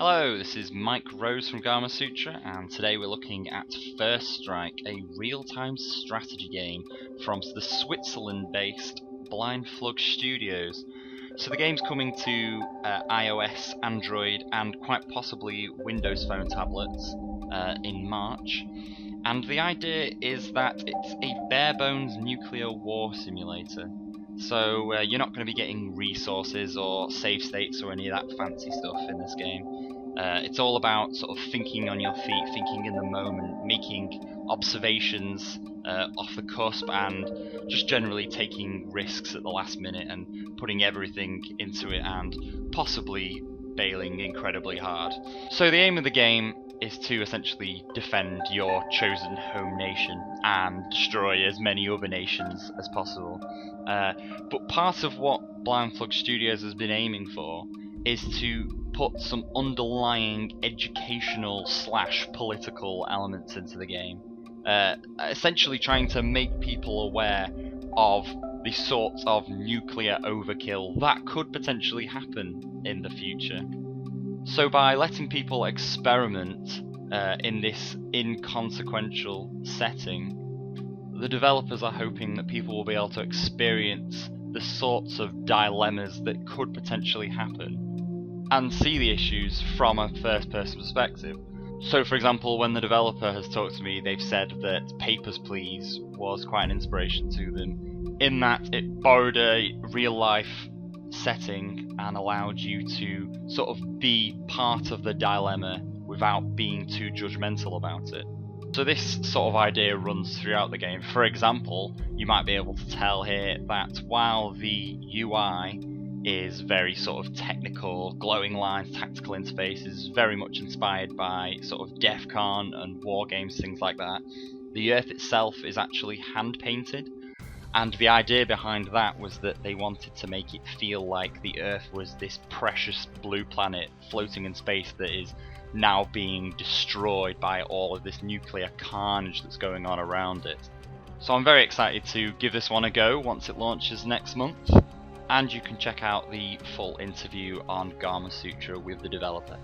Hello, this is Mike Rose from Gamasutra, and today we're looking at First Strike, a real-time strategy game from the Switzerland-based Blindflug Studios. So the game's coming to iOS, Android, and quite possibly Windows Phone tablets in March. And the idea is that it's a bare-bones nuclear war simulator. So you're not going to be getting resources or save states or any of that fancy stuff in this game. It's all about sort of thinking on your feet, thinking in the moment, making observations off the cusp, and just generally taking risks at the last minute and putting everything into it and possibly bailing incredibly hard. So the aim of the game is to essentially defend your chosen home nation and destroy as many other nations as possible. But part of what Blindflug Studios has been aiming for is to put some underlying educational / political elements into the game. Essentially trying to make people aware of the sorts of nuclear overkill that could potentially happen in the future. So by letting people experiment in this inconsequential setting, the developers are hoping that people will be able to experience the sorts of dilemmas that could potentially happen and see the issues from a first-person perspective. So for example, when the developer has talked to me, they've said that Papers, Please was quite an inspiration to them, in that it borrowed a real-life setting and allowed you to sort of be part of the dilemma without being too judgmental about it. So this sort of idea runs throughout the game. For example, you might be able to tell here that while the UI is very sort of technical, glowing lines, tactical interfaces, very much inspired by sort of DEF CON and war games, things like that, the Earth itself is actually hand painted. And the idea behind that was that they wanted to make it feel like the Earth was this precious blue planet floating in space that is now being destroyed by all of this nuclear carnage that's going on around it. So I'm very excited to give this one a go once it launches next month, and you can check out the full interview on Gamasutra with the developer.